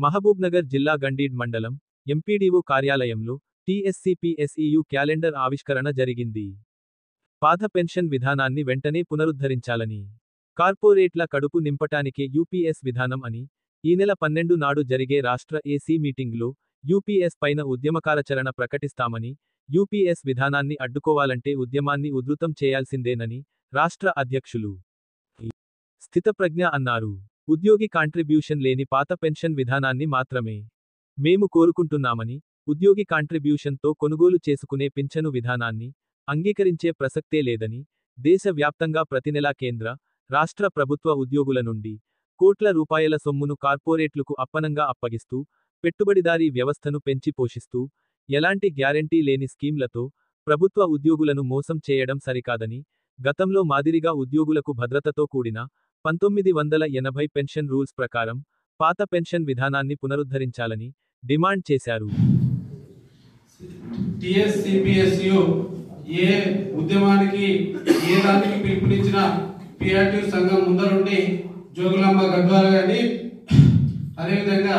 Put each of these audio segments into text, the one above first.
మహబూబ్నగర్ జిల్లా గండీడ్ మండలం ఎంపీడీఓ కార్యాలయంలో టీఎస్సీపీఎస్ఈయు క్యాలెండర్ ఆవిష్కరణ జరిగింది. పాత పెన్షన్ విధానాన్ని వెంటనే పునరుద్ధరించాలని, కార్పొరేట్ల కడుపు నింపటానికే యూపీఎస్ విధానం అని, ఈ నెల 12 నాడు జరిగే రాష్ట్ర ఏసీ మీటింగ్లో యూపీఎస్ పైన ఉద్యమకారచరణ ప్రకటిస్తామని, యూపీఎస్ విధానాన్ని అడ్డుకోవాలంటే ఉద్యమాన్ని ఉధృతం చేయాల్సిందేనని రాష్ట్ర అధ్యక్షులు స్థితప్రజ్ఞ అన్నారు. ఉద్యోగి కాంట్రిబ్యూషన్ లేని పాత పెన్షన్ విధానాన్ని మాత్రమే మేము కోరుకుంటున్నామని, ఉద్యోగి కాంట్రిబ్యూషన్తో కొనుగోలు చేసుకునే పింఛను విధానాన్ని అంగీకరించే ప్రసక్తే లేదని, దేశ వ్యాప్తంగా ప్రతినెలా కేంద్ర, రాష్ట్ర ప్రభుత్వ ఉద్యోగుల నుండి కోట్ల రూపాయల సొమ్మును కార్పొరేట్లకు అప్పనంగా అప్పగిస్తూ, పెట్టుబడిదారీ వ్యవస్థను పెంచి పోషిస్తూ, ఎలాంటి గ్యారంటీ లేని స్కీమ్లతో ప్రభుత్వ ఉద్యోగులను మోసం చేయడం సరికాదని, గతంలో మాదిరిగా ఉద్యోగులకు భద్రతతో కూడిన 1980 పెన్షన్ రూల్స్ ప్రకారం పాత పెన్షన్ విధానాన్ని పునరుద్ధరించాలని డిమాండ్ చేశారు. టీఎస్సీపీఎస్యు ఏ ఉద్యమానికి ఏ దానికి పిలుపునిచ్చిన పిఆర్టీ సంఘం ముందరుండి జోగులాంబ గద్వాల గారిని, అదేవిధంగా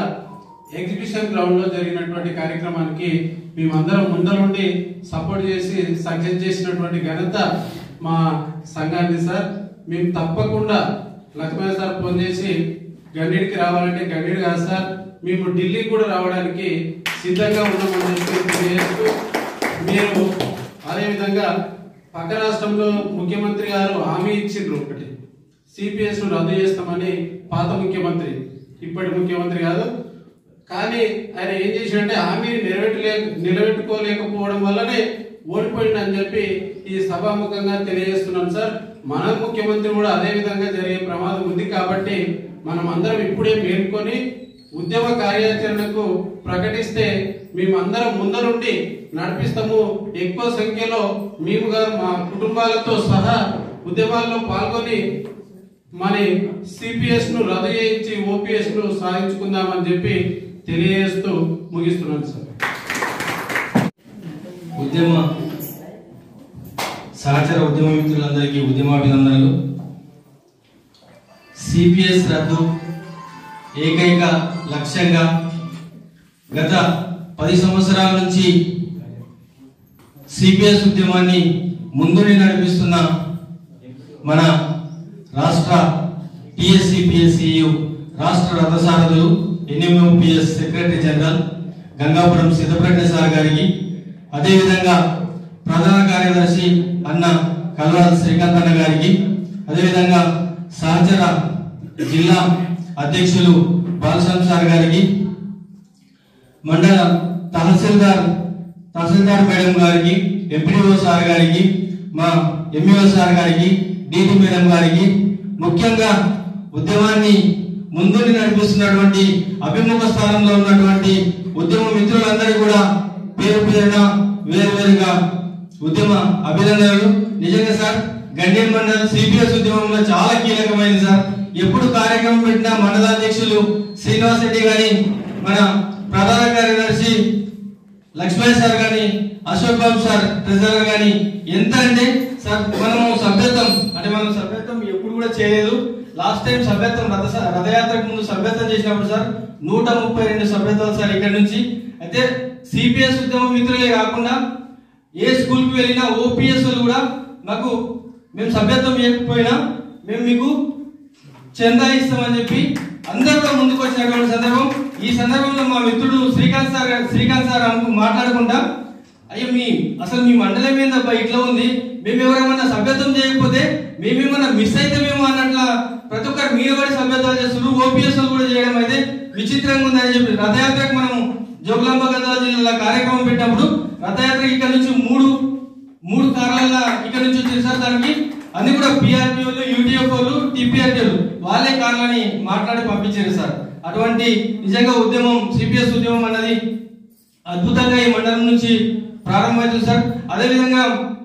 ఎగ్జిబిషన్ గ్రౌండ్ లో జరిగినటువంటి కార్యక్రమానికి మేమందరం ముందరుండి సపోర్ట్ చేసి సక్సెస్ చేసినటువంటి ఘనత మా సంఘానికి సార్. మేము తప్పకుండా లక్ష్మయ్య సార్ ఫోన్ చేసి గండీడికి రావాలంటే గండీడి కాదు సార్, మేము ఢిల్లీకి కూడా రావడానికి సిద్ధంగా ఉన్నామని చెప్పి తెలియజేస్తూ, మీరు అదేవిధంగా పక్క రాష్ట్రంలో ముఖ్యమంత్రి గారు హామీ ఇచ్చిండ్రు, ఒకటి సిపిఎస్ ను రద్దు చేస్తామని. పాత ముఖ్యమంత్రి, ఇప్పటి ముఖ్యమంత్రి కాదు, కానీ ఆయన ఏం చేశాడంటే హామీని నిలబెట్టుకోలేకపోవడం వల్లనే ఓడిపోయిందని చెప్పి ఈ సభాముఖంగా తెలియజేస్తున్నాం సార్. మన ముఖ్యమంత్రి కూడా అదే విధంగా జరిగే ప్రమాదం ఉంది కాబట్టి మనం అందరం ఇప్పుడే మేల్కొని ఉద్యమ కార్యాచరణకు ప్రకటిస్తే మేమందరం ముందరుండి నడిపిస్తాము. ఎక్కువ సంఖ్యలో మేముగా మా కుటుంబాలతో సహా ఉద్యమాల్లో పాల్గొని మన సిపిఎస్ ను రద్దు చేయించి ఓపీఎస్ ను సాధించుకుందామని చెప్పి తెలియజేస్తూ ముగిస్తున్నాను సార్. ఉద్యమ సహచర ఉద్యమ మిత్రులందరికీ ఉద్యమాభినందనలు. సిపిఎస్ రద్దు ఏకైక లక్ష్యంగా గత 10 సంవత్సరాల నుంచి సిపిఎస్ ఉద్యమాన్ని ముందుని నడిపిస్తున్న మన రాష్ట్ర టీఎస్సీపీఎస్ఈయు రాష్ట్ర రథసారథులు ఎన్ఎంఓపీఎస్ సెక్రటరీ జనరల్ గంగాపురం స్థితప్రజ్ఞ సార్ గారికి, అదేవిధంగా ప్రధాన కార్యదర్శి అన్న కల్వల శ్రీకాంత్ అన్న గారికి, అదేవిధంగా సహచర జిల్లా అధ్యక్షులు బాలస్వామి సార్ గారికి, మండల తహసీల్దార్ మేడం గారికి, ఎంపీడీఓ సార్ గారికి, మా ఎంఈఓ సార్ గారికి, డిటి మేడం గారికి, ముఖ్యంగా ఉద్యమాన్ని ముందుని నడిపిస్తున్నటువంటి అభిముఖ స్థానంలో ఉన్నటువంటి ఉద్యమ మిత్రులందరికీ కూడా పేరు పేరున వేరువేరుగా ఉద్యమ అభినందనలు. నిజంగా సార్, గండీడ్ మండలం సిపిఎస్ ఉద్యమంలో చాలా కీలకమైంది సార్. ఎప్పుడు కార్యక్రమం పెట్టినా మండలాధ్యక్షులు శ్రీనివాస్ రెడ్డి గాని, మన ప్రధాన కార్యదర్శి లక్ష్మయ్య సార్ గాని, అశోక్ బాబు సార్ ట్రెజరర్ గాని, ఎంత అంటే సార్ మనం సభ్యత్వం ఎప్పుడు కూడా చేయలేదు. లాస్ట్ టైం సభ్యత్వం రథయాత్రకు ముందు సభ్యత్వం చేసినప్పుడు సార్ 132 సభ్యత్వాలు సార్ ఇక్కడ నుంచి. అయితే సిపిఎస్ ఉద్యమ మిత్రులే కాకుండా ఏ స్కూల్ కి వెళ్ళినా ఓపీఎస్ కూడా మాకు మేము సభ్యత్వం ఇవ్వకపోయినా మేము మీకు చందా ఇస్తామని చెప్పి అందరూ ముందుకు వచ్చినటువంటి సందర్భం. ఈ సందర్భంలో మా మిత్రుడు శ్రీకాంత్ సార్ మాట్లాడకుండా, అయ్యో అసలు మీ మండలం ఏందబ్బా ఇట్లా ఉంది, మేము ఎవరేమన్నా సభ్యత్వం చేయకపోతే మేమేమన్నా మిస్ అయితే మేము అన్నట్ల ప్రతి ఒక్కరు మీరు కూడా సభ్యత్వాలు చేస్తున్నారు, ఓపీఎస్ కూడా చేయడం అయితే విచిత్రంగా ఉందని చెప్పి రథయాత్రకు మనం జోగులాంబ గద్వాల జిల్లాలో కార్యక్రమం పెట్టినప్పుడు రథయాత్ర ఇక్కడ నుంచి మూడు కార్లలో ఇక్కడ నుంచి వచ్చింది సార్. దానికి అన్ని కూడా పిఆర్టీఓలు, యూటీఎఫ్ఓలు, టీపీఆర్టీలు వాళ్ళే కార్లని మాట్లాడి పంపించారు సార్. అటువంటి నిజంగా ఉద్యమం సిపిఎస్ ఉద్యమం అన్నది అద్భుతంగా ఈ మండలం నుంచి ప్రారంభమవుతుంది సార్. అదేవిధంగా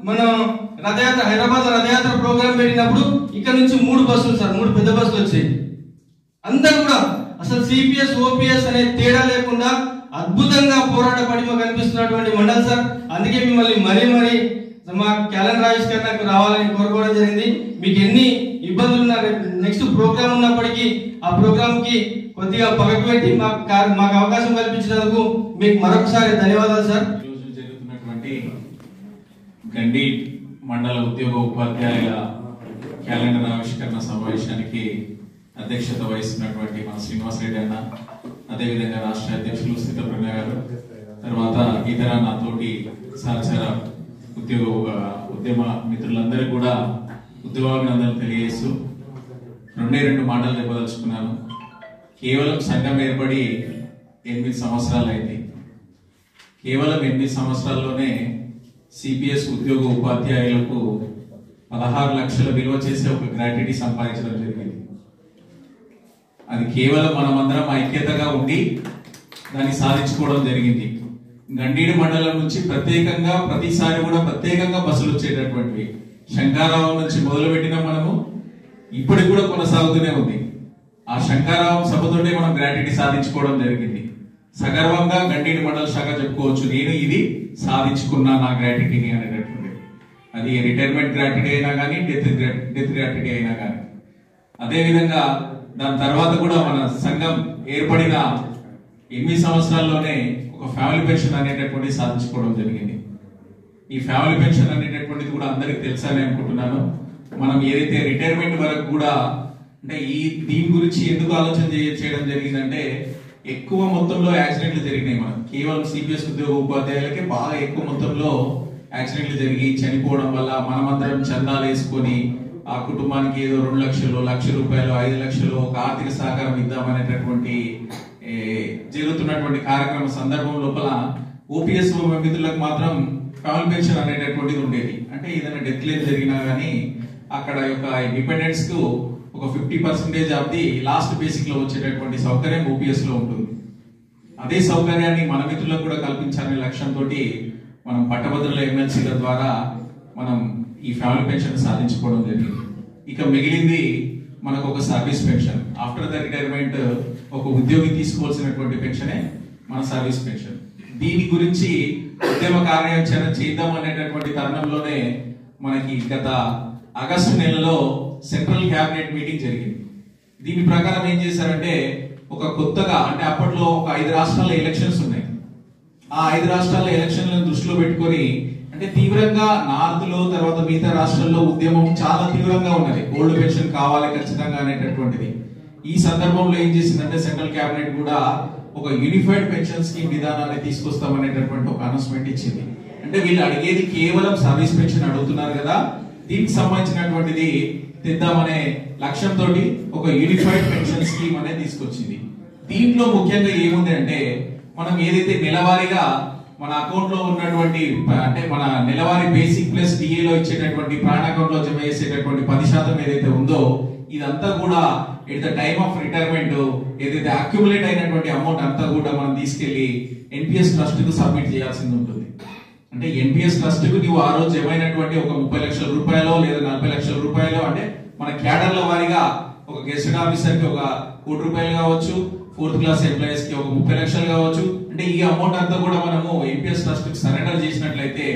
మనం రథయాత్ర హైదరాబాద్ రథయాత్ర ప్రోగ్రాం పెట్టినప్పుడు ఇక్కడ నుంచి 3 బస్సులు సార్, 3 పెద్ద బస్సులు వచ్చాయి. అందరూ కూడా అసలు సిపిఎస్ ఓపీఎస్ అనే తేడా లేకుండా అద్భుతంగా పోరాట పడిమ కనిపిస్తున్నటువంటి మండలి సార్. అందుకే మిమ్మల్ని మరీ మా క్యాలెండర్ ఆవిష్కరణకు రావాలని కోరుకోవడం జరిగింది. మీకు ఎన్ని ఇబ్బందులు ఉన్నా నెక్స్ట్ ప్రోగ్రామ్ ఉన్నప్పటికీ ఆ ప్రోగ్రామ్ కి కొద్దిగా పక్కకు పెట్టి మాకు అవకాశం కల్పించినందుకు మీకు మరొకసారి ధన్యవాదాలు సార్. ఈరోజు జరుగుతున్నటువంటి గండి మండల ఉద్యోగ ఉపాధ్యాయుల క్యాలెండర్ ఆవిష్కరణ సమావేశానికి అధ్యక్షత వహిస్తున్నటువంటి మన శ్రీనివాసరెడ్డి అన్న, అదేవిధంగా రాష్ట్ర అధ్యక్షులు స్థితప్రజ్ఞ గారు, తర్వాత ఇతర నాతోటి సహచర ఉద్యమ మిత్రులందరూ కూడా ఉద్యోగాభినందనలు తెలియజేస్తూ రెండు మాటలు చెప్పదలుచుకున్నాను. కేవలం సంఘం ఏర్పడి 8 సంవత్సరాలు అయింది. కేవలం 8 సంవత్సరాల్లోనే సిపిఎస్ ఉద్యోగ ఉపాధ్యాయులకు 16 లక్షల విలువ చేసే ఒక గ్రాట్యుటీ సంపాదించడం జరిగింది. అది కేవలం మనమందరం ఐక్యతగా ఉండి దాన్ని సాధించుకోవడం జరిగింది. గండీడు మండలం నుంచి ప్రత్యేకంగా ప్రతిసారి కూడా ప్రత్యేకంగా బస్సులు వచ్చేటటువంటివి. శంకారావం నుంచి మొదలుపెట్టిన మనము ఇప్పటికి కూడా కొనసాగుతూనే ఉంది. ఆ శంకారావం సభతోనే మనం గ్రాట్యుటీ సాధించుకోవడం జరిగింది. సగర్వంగా గండీడు మండల శాఖ చెప్పుకోవచ్చు, నేను ఇది సాధించుకున్నా నా గ్రాట్యుటీని అనేటటువంటి. అది రిటైర్మెంట్ గ్రాట్యుటీ అయినా కానీ డెత్ గ్రాట్యుటీ అయినా కానీ. అదేవిధంగా దాని తర్వాత కూడా మన సంఘం ఏర్పడిన 8 సంవత్సరాల్లోనే ఒక ఫ్యామిలీ పెన్షన్ అనేటటువంటి సాధించుకోవడం జరిగింది. ఈ ఫ్యామిలీ పెన్షన్ అనేటటువంటిది కూడా అందరికి తెలుసని అనుకుంటున్నాను. మనం ఏదైతే రిటైర్మెంట్ వరకు కూడా అంటే దీని గురించి ఎందుకు ఆలోచన చేయడం జరిగిందంటే, ఎక్కువ మొత్తంలో యాక్సిడెంట్లు జరిగినాయి. మనం కేవలం సిపిఎస్ ఉద్యోగ ఉపాధ్యాయులకే బాగా ఎక్కువ మొత్తంలో యాక్సిడెంట్లు జరిగి చనిపోవడం వల్ల మనమందరం చందాలు వేసుకొని ఆ కుటుంబానికి ఏదో 2 లక్షలు, 1,00,000 రూపాయలు, 5 లక్షలు ఒక ఆర్థిక సహకారం ఇద్దామనేటటువంటి జరుగుతున్నటువంటి కార్యక్రమం సందర్భం లోపల ఓపీఎస్ మిత్రులకు మాత్రం ఫ్యామిలీ పెన్షన్ అనేటటువంటిది ఉండేది. అంటే ఏదైనా డెత్ క్లెయిమ్ జరిగినా గానీ అక్కడ యొక్క డిపెండెంట్స్ కు ఒక 50% ఆఫ్ ది లాస్ట్ బేసిక్ లో వచ్చేటటువంటి సౌకర్యం ఓపీఎస్ లో ఉంటుంది. అదే సౌకర్యాన్ని మన మిత్రులకు కూడా కల్పించాలనే లక్ష్యంతో మనం పట్టభద్రుల ఎమ్మెల్సీల ద్వారా మనం ఈ ఫ్యామిలీ పెన్షన్ సాధించుకోవడం జరిగింది. ఇక మిగిలింది మనకు ఒక service pension. After the retirement ఒక ఉద్యోగి తీసుకోవాల్సినటువంటి పెన్షనే మన సర్వీస్ పెన్షన్. దీని గురించి ఉద్యమ కార్యాచరణ చేద్దాం అనేటటువంటి తరుణంలోనే మనకి గత ఆగస్టు నెలలో సెంట్రల్ క్యాబినెట్ మీటింగ్ జరిగింది. దీని ప్రకారం ఏం చేశారంటే, ఒక కొత్తగా అంటే అప్పట్లో ఒక 5 రాష్ట్రాల ఎలక్షన్స్ ఉన్నాయి. ఆ 5 రాష్ట్రాల ఎలక్షన్లను దృష్టిలో పెట్టుకొని అంటే తీవ్రంగా నార్త్ లో తర్వాత మిగతా రాష్ట్రాల్లో ఉద్యమం చాలా తీవ్రంగా ఉన్నది. ఓల్డ్ పెన్షన్ కావాలి ఖచ్చితంగా అనేటటువంటిది. ఈ సందర్భంలో ఏం చేసిందంటే సెంట్రల్ క్యాబినెట్ కూడా ఒక యూనిఫైడ్ పెన్షన్ స్కీమ్ విధానాన్ని తీసుకొస్తామనేటటువంటి ఒక అనౌన్స్మెంట్ ఇచ్చింది. అంటే వీళ్ళు అడిగేది కేవలం సర్వీస్ పెన్షన్ అడుగుతున్నారు కదా, దీనికి సంబంధించినటువంటిది తెద్దామనే లక్ష్యంతో ఒక యూనిఫైడ్ పెన్షన్ స్కీమ్ అనేది తీసుకొచ్చింది. దీంట్లో ముఖ్యంగా ఏముంది అంటే, మనం ఏదైతే నెలవారీగా మన అకౌంట్ లో ఉన్నటువంటి అంటే మన నెలవారీ బేసిక్ ప్లస్ డిఏలో ఇచ్చేటటువంటి ప్రాణ అకౌంట్ లో జమ చేసేటటువంటి 10% ఏదైతే ఉందో ఇదంతా కూడా at the time of retirement ఏదైతే అక్యుములేట్ అయినటువంటి అమౌంట్ అంతా కూడా మనం తీసుకెళ్లి ఎన్పిఎస్ ట్రస్ట్ కు సబ్మిట్ చేయాల్సింది ఉంటుంది. అంటే ఎన్పిఎస్ ట్రస్ట్ కు నువ్వు ఆ రోజు ఏమైనటువంటి ఒక 30 లక్షల రూపాయలు లేదా 40 లక్షల రూపాయలు అంటే మన క్యాడర్ల వారీగా ఒక గెస్టెడ్ ఆఫీసర్ కి ఒక 1 కోటి రూపాయలు కావచ్చు, 4th క్లాస్ ఎంప్లాయీస్ కి ఒక 30 లక్షలు కావచ్చు. అంటే ఈ అమౌంట్ అంతా కూడా మనము ఎన్పిఎస్ ట్రస్ట్ కి సరెండర్ చేసినట్లయితే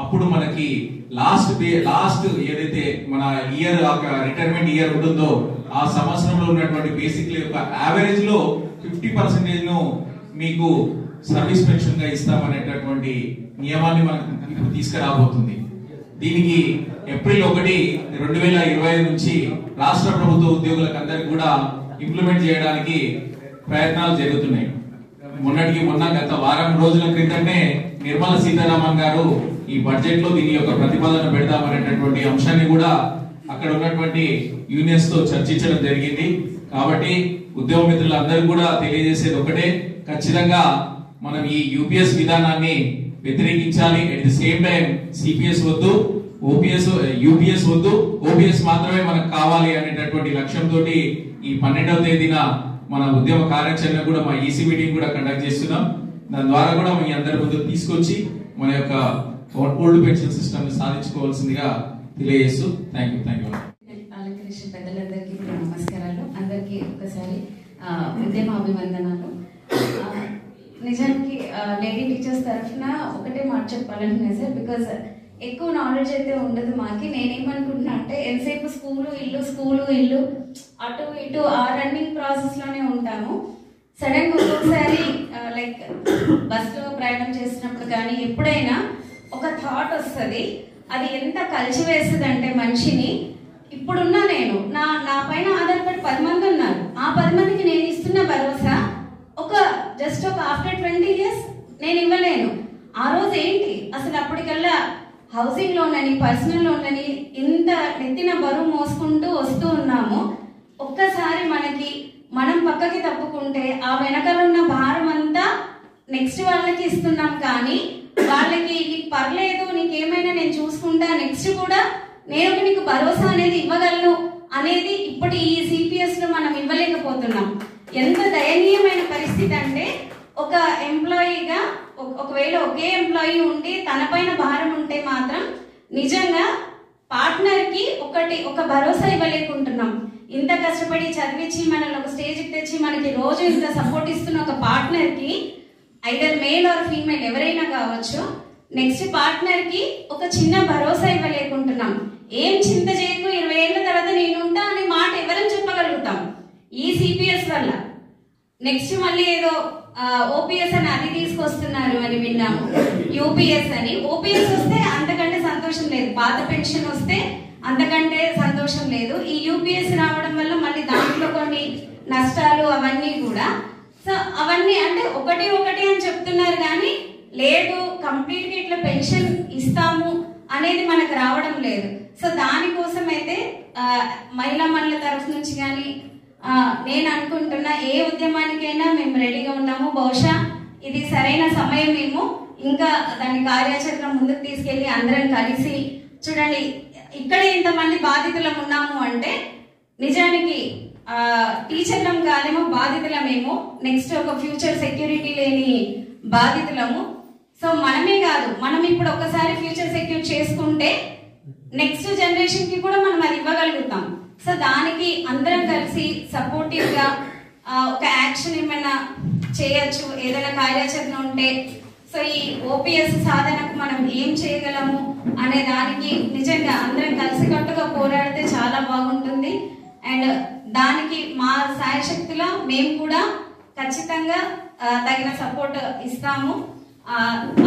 అప్పుడు మనకి లాస్ట్ ఏదైతే మన ఇయర్ రిటైర్మెంట్ ఇయర్ ఉంటుందో ఆ సంవత్సరంలో ఉన్నటువంటి బేసిక్ యొక్క యావరేజ్ లో 50% ను మీకు సర్వీస్ పెన్షన్ గా ఇస్తామనేటటువంటి నియమాన్ని మనకు తీసుకురాబోతుంది. దీనికి ఏప్రిల్ 1, 2025 నుంచి రాష్ట్ర ప్రభుత్వ ఉద్యోగులకు అందరికి కూడా ఇంప్లిమెంట్ చేయడానికి ప్రయత్నాలు జరుగుతున్నాయి. మొన్న గత వారం రోజుల క్రితమే నిర్మలా సీతారామన్ గారు ఈ బడ్జెట్ లో దీని యొక్క ప్రతిపాదన పెడదామనేటటువంటి అంశాన్ని కూడా అక్కడ ఉన్నటువంటి యూనియన్స్ తో చర్చించడం జరిగింది. కాబట్టి ఉద్యోగ మిత్రులందరూ కూడా తెలియజేసేది ఒకటే, ఖచ్చితంగా మనం ఈ యూపీఎస్ విధానాన్ని వ్యతిరేకించాలి. At the same time CPS వద్దు, యూపీఎస్ వద్దు, ఓపీఎస్ మాత్రమే మనకు కావాలి అనేటటువంటి లక్ష్యంతో ఈ 12వ తేదీన మన ఉద్యమ కార్యాచరణ కూడా మా ఈసీ మీటింగ్ కూడా కండక్ట్ చేస్తున్నాం. దాని ద్వారా కూడా మీ అందరి ముందు తీసుకొచ్చి మన యొక్క ఓల్డ్ పెన్షన్ సిస్టమ్ ని సాధించుకోవాల్సిందిగా తెలియజేస్తూ థ్యాంక్ యూ. అలంకరించిన పెద్దలందరికీ నమస్కారాలు. అందరికీ ఒకసారి ఉద్యమ అభివందనాలు. నిజానికి లేడీ టీచర్స్ తరఫున ఒకటే మాట చెప్పాలంటున్నాయి సార్, బికాజ్ ఎక్కువ నాలెడ్జ్ అయితే ఉండదు మాకి. నేనేమనుకుంటున్నా అంటే ఎంతసేపు స్కూలు ఇల్లు అటు ఇటు ఆ రన్నింగ్ ప్రాసెస్ లోనే ఉంటాము. సడన్ గా ఒక్కొక్కసారి లైక్ బస్సులో ప్రయాణం చేసినప్పుడు కానీ ఎప్పుడైనా ఒక థాట్ వస్తుంది, అది ఎంత కలిసివేస్తుంది అంటే మనిషిని. ఇప్పుడున్నా నేను నా పైన ఆధారపడి 10 మంది ఉన్నారు. ఆ 10 మందికి నేను ఇస్తున్న భరోసా జస్ట్ ఒక ఆఫ్టర్ 20 years నేను ఇవ్వలేను. ఆ రోజు ఏంటి అసలు అప్పటికల్లా హౌసింగ్ లోన్ అని, పర్సనల్ లోన్ అని ఇంత నెత్తిన బరువు మోసుకుంటూ వస్తూ ఉన్నాము. ఒక్కసారి మనం పక్కకి తప్పుకుంటే ఆ వెనకాల ఉన్న భారం అంతా నెక్స్ట్ వాళ్ళకి ఇస్తున్నాం. కానీ వాళ్ళకి నీకు పర్లేదు, నీకేమైనా నేను చూసుకుంటా, నెక్స్ట్ కూడా నేను నీకు భరోసా అనేది ఇవ్వగలను అనేది ఇప్పుడు ఈ సిపిఎస్ లో మనం ఇవ్వలేకపోతున్నాం. ఎంత దయనీయమైన పరిస్థితి అంటే ఒక ఎంప్లాయీగా ఒకవేళ ఒకే ఎంప్లాయీ ఉండి తన పైన భారం ఉంటే మాత్రం నిజంగా పార్ట్నర్ కి ఒక భరోసా ఇవ్వలేకుంటున్నాం. ఇంత కష్టపడి చదివించి మనల్ని ఒక స్టేజ్కి తెచ్చి మనకి రోజు ఇంత సపోర్ట్ ఇస్తున్న ఒక పార్ట్నర్ కి, ఐదర్ మేల్ ఆర్ ఫీమేల్ ఎవరైనా కావచ్చు, నెక్స్ట్ పార్ట్నర్ కి ఒక చిన్న భరోసా ఇవ్వలేకుంటున్నాం. ఏం చింత చేయకు, 20 ఏళ్ల తర్వాత నేనుంటా అనే మాట ఎవరైనా చెప్పగలుగుతాం ఈ సిపిఎస్ వల్ల. నెక్స్ట్ మళ్ళీ ఏదో ఓపీఎస్ అని అది తీసుకొస్తున్నారు అని విన్నాము, యూపీఎస్ అని. ఓపీఎస్ వస్తే అంతకంటే సంతోషం లేదు, పాత పెన్షన్ వస్తే అంతకంటే సంతోషం లేదు. ఈ యూపీఎస్ రావడం వల్ల మళ్ళీ దాంట్లో కొన్ని నష్టాలు అవన్నీ కూడా. సో అవన్నీ అంటే ఒకటి అని చెప్తున్నారు కానీ లేదు కంప్లీట్ గా ఇట్లా పెన్షన్ ఇస్తాము అనేది మనకు రావడం లేదు. సో దానికోసం అయితే మహిళా మండలి తరఫు నుంచి కానీ నేను అనుకుంటున్నా ఏ ఉద్యమానికైనా మేము రెడీగా ఉన్నాము. బహుశా ఇది సరైన సమయమేమో, ఇంకా దాని కార్యాచరణ ముందుకు తీసుకెళ్లి అందరం కలిసి చూడండి. ఇక్కడ ఇంతమంది బాధితులం ఉన్నాము అంటే నిజానికి టీచర్లం కాదేమో బాధితులమేమో, నెక్స్ట్ ఒక ఫ్యూచర్ సెక్యూరిటీ లేని బాధితులము. సో మనమే కాదు, మనం ఇప్పుడు ఒకసారి ఫ్యూచర్ సెక్యూర్ చేసుకుంటే నెక్స్ట్ జనరేషన్ కి కూడా మనం అది ఇవ్వగలుగుతాం. సో దానికి అందరం కలిసి సపోర్టివ్ గా ఒక యాక్షన్ ఏమైనా చేయొచ్చు, ఏదైనా కార్యాచరణ ఉంటే. సో ఈ ఓపీఎస్ సాధనకు మనం ఏం చేయగలము అనే దానికి నిజంగా అందరం కలిసికట్టుగా పోరాడితే చాలా బాగుంటుంది. అండ్ దానికి మా సాయశక్తిలో మేము కూడా ఖచ్చితంగా తగిన సపోర్ట్ ఇస్తాము.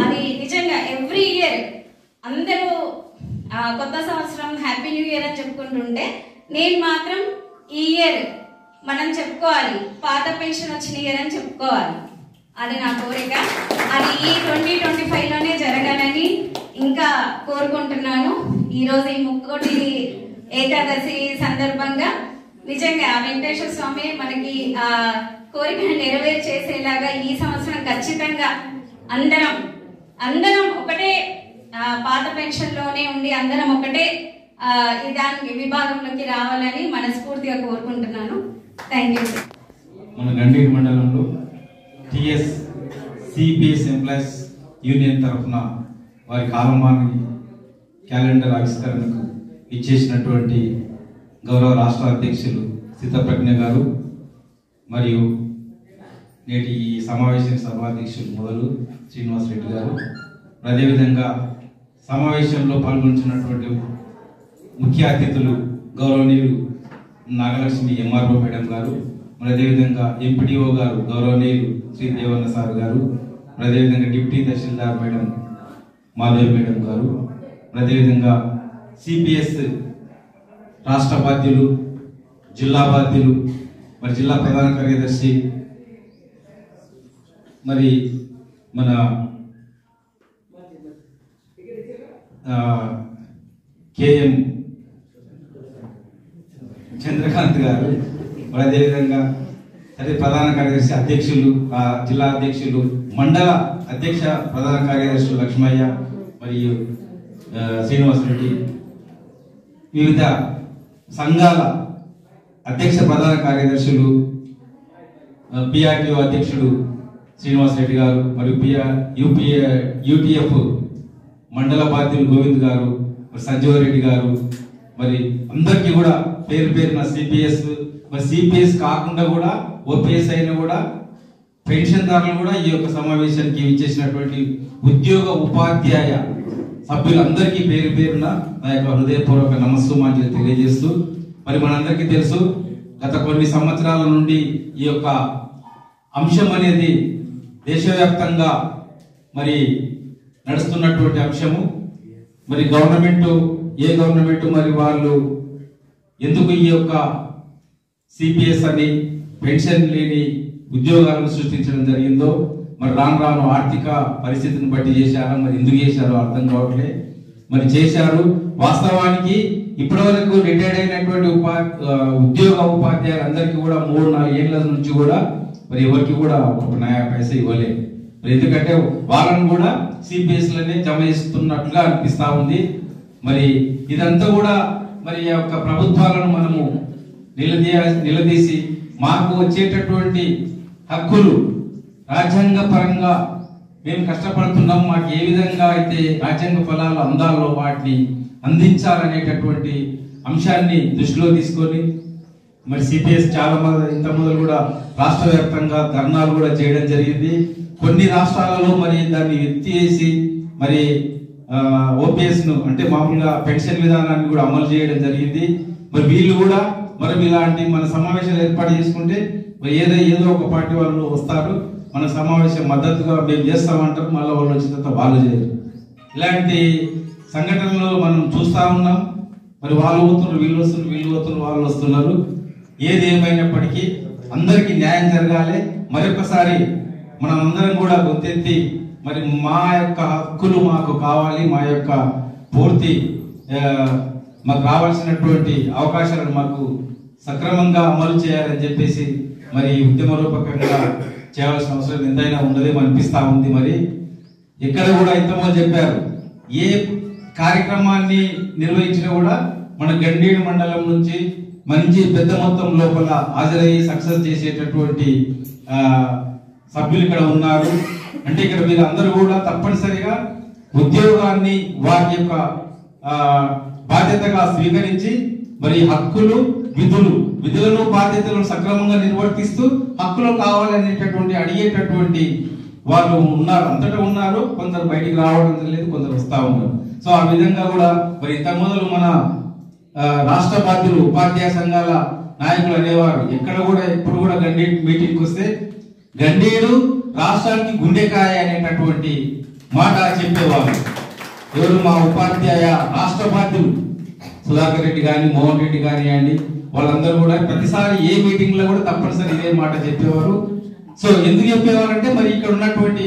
అది నిజంగా ఎవ్రీ ఇయర్ అందరూ కొత్త సంవత్సరం హ్యాపీ న్యూ ఇయర్ అని చెప్పుకుంటుంటే నేను మాత్రం ఈ ఇయర్ మనం చెప్పుకోవాలి పాత పెన్షన్ వచ్చిన ఇయర్ అని చెప్పుకోవాలి. అది నా కోరిక. అది ఈ 2025లోనే జరగాలని ఇంకా కోరుకుంటున్నాను. ఈరోజు ఈ ముక్కోటి ఏకాదశి సందర్భంగా నిజంగా వెంకటేశ్వర స్వామి మనకి ఆ కోరికను నెరవేర్చేసేలాగా ఈ సంవత్సరం ఖచ్చితంగా అందరం ఒకటే పాత పెన్షన్ లోనే ఉండి అందరం ఒకటే దానికి విభాగంలోకి రావాలని మనస్ఫూర్తిగా కోరుకుంటున్నాను. Thank you. మన గండీడ్ మండలంలో టిఎస్ సిపిఎస్ ఎంప్లాయీస్ యూనియన్ తరఫున వారి కాలమాని క్యాలెండర్ ఆవిష్కరణకు ఇచ్చేసినటువంటి గౌరవ రాష్ట్ర అధ్యక్షులు సీతప్రజ్ఞ గారు మరియు నేటి ఈ సమావేశం సభాధ్యక్షులు మొదలు శ్రీనివాసరెడ్డి గారు, అదేవిధంగా సమావేశంలో పాల్గొంటున్నటువంటి ముఖ్య అతిథులు గౌరవనీయులు నాగలక్ష్మి ఎంఆర్ఓ మేడం గారు, మరి అదేవిధంగా ఎంపీడీఓ గారు గౌరవనీయులు శ్రీ దేవన్న సార్ గారు, మరి అదేవిధంగా డిప్యూటీ తహసీల్దార్ మేడం మాధవి మేడం గారు, మరి అదేవిధంగా సిపిఎస్ రాష్ట్ర బాధ్యులు, జిల్లా బాధ్యులు, మరి జిల్లా ప్రధాన కార్యదర్శి, మరి మన కేఎం చంద్రకాంత్ గారు, మరి అదేవిధంగా ప్రధాన కార్యదర్శి అధ్యక్షులు, జిల్లా అధ్యక్షులు, మండల అధ్యక్ష ప్రధాన కార్యదర్శులు లక్ష్మయ్య మరియు శ్రీనివాసరెడ్డి, వివిధ సంఘాల అధ్యక్ష ప్రధాన కార్యదర్శులు, పిఆర్టీఓ అధ్యక్షుడు శ్రీనివాసరెడ్డి గారు, మరియు యూటీఎఫ్ మండల బాధ్యులు గోవింద్ గారు, సంజీవరెడ్డి గారు, మరి అందరికీ కూడా పేరు పేరున సిపిఎస్, మరి సిపిఎస్ కాకుండా కూడా ఓపీఎస్ అయినా కూడా పెన్షన్దారులు కూడా ఈ యొక్క సమావేశానికి ఇచ్చేసినటువంటి ఉద్యోగ ఉపాధ్యాయ సభ్యులందరికీ పేరు పేరున నా యొక్క హృదయపూర్వక నమస్సుమాంజలి తెలియజేస్తూ, మరి మనందరికీ తెలుసు గత కొన్ని సంవత్సరాల నుండి ఈ యొక్క అంశం అనేది దేశవ్యాప్తంగా మరి నడుస్తున్నటువంటి అంశము. మరి ఏ గవర్నమెంట్ మరి వాళ్ళు ఎందుకు ఈ యొక్క సిపిఎస్ అని పెన్షన్ లేని ఉద్యోగాలను సృష్టించడం జరిగిందో, మరి రాను ఆర్థిక పరిస్థితిని బట్టి చేశారా, మరి ఎందుకు చేశారో అర్థం కావట్లే. మరి చేశారు. వాస్తవానికి ఇప్పటివరకు రిటైర్డ్ అయినటువంటి ఉపాధ్యాయులు అందరికీ కూడా 3-4 ఏళ్ల నుంచి కూడా మరి ఎవరికి కూడా 1 నయా పైసా ఇవ్వలేదు. మరి ఎందుకంటే వాళ్ళని కూడా సిపిఎస్ లనే జమ చేస్తున్నట్లుగా అనిపిస్తా ఉంది. మరి ఇదంతా కూడా మరి ఆ యొక్క ప్రభుత్వాలను మనము నిలదీసి మాకు వచ్చేటటువంటి హక్కులు రాజ్యాంగ పరంగా మేము కష్టపడుతున్నాం, మాకు ఏ విధంగా అయితే రాజ్యాంగ ఫలాలు అందాలో వాటిని అందించాలనేటటువంటి అంశాన్ని దృష్టిలో తీసుకొని మరి సిపిఎస్ చాలా ఇంత మొదలు కూడా రాష్ట్ర వ్యాప్తంగా ధర్నాలు కూడా చేయడం జరిగింది. కొన్ని రాష్ట్రాలలో మరి దాన్ని ఎత్తివేసి మరి ఓపీఎస్ ను అంటే మామూలుగా పెన్షన్ విధానాన్ని కూడా అమలు చేయడం జరిగింది. మరి వీళ్ళు కూడా మరి ఇలాంటి మన సమావేశాలు ఏర్పాటు చేసుకుంటే ఏదో ఒక పార్టీ వాళ్ళు వస్తారు, మన సమావేశం మద్దతుగా మేము చేస్తామంటారు, మళ్ళీ వాళ్ళు వచ్చిన తర్వాత వాళ్ళు చేయరు. ఇలాంటి సంఘటనలు మనం చూస్తా ఉన్నాం. మరి వాళ్ళు పోతున్నారు, వీళ్ళు పోతున్నారు, వాళ్ళు వస్తున్నారు. ఏది ఏమైనప్పటికీ అందరికీ న్యాయం జరగాలి. మరొకసారి మనం అందరం కూడా గొంతెత్తి మరి మా యొక్క హక్కులు మాకు కావాలి, మా యొక్క పూర్తి మాకు రావాల్సినటువంటి అవకాశాలను మాకు సక్రమంగా అమలు చేయాలని చెప్పేసి మరి ఉద్యమ రూపకంగా చేయాల్సిన అవసరం ఎంతైనా ఉన్నదేమో అనిపిస్తా ఉంది. మరి ఎక్కడ కూడా ఇంతమంది చెప్పారు, ఏ కార్యక్రమాన్ని నిర్వహించినా కూడా మన గండీడు మండలం నుంచి మంచి పెద్ద మొత్తం లోపల హాజరయ్యి సక్సెస్ చేసేటటువంటి సభ్యులు ఇక్కడ ఉన్నారు. అంటే ఇక్కడ మీరు అందరూ కూడా తప్పనిసరిగా ఉద్యోగాన్ని వారి యొక్క బాధ్యతగా స్వీకరించి మరి హక్కులు విధులను బాధ్యతలను సక్రమంగా నిర్వర్తిస్తూ హక్కులు కావాలనేటటువంటి అడిగేటటువంటి వాళ్ళు ఉన్నారు, అంతటా ఉన్నారు. కొందరు బయటికి రావడం లేదు, కొందరు వస్తా ఉన్నారు. సో ఆ విధంగా కూడా మరి ఇంత మొదలు మన రాష్ట్ర బాధ్యులు ఉపాధ్యాయ సంఘాల నాయకులు అనేవారు ఎక్కడ కూడా ఎప్పుడు కూడా గండీడు మీటింగ్కి వస్తే గండీడు రాష్ట్రానికి గుండెకాయ అనేటటువంటి మాట చెప్పేవారు. ఎవరు? మా ఉపాధ్యాయ రాష్ట్ర బాధ్యులు సుధాకర్ రెడ్డి కానీ మోహన్ రెడ్డి కానివ్వండి, వాళ్ళందరూ కూడా ప్రతిసారి ఏ మీటింగ్ లో కూడా తప్పనిసరి ఇదే మాట చెప్పేవారు. సో ఎందుకు చెప్పేవారు అంటే మరి ఇక్కడ ఉన్నటువంటి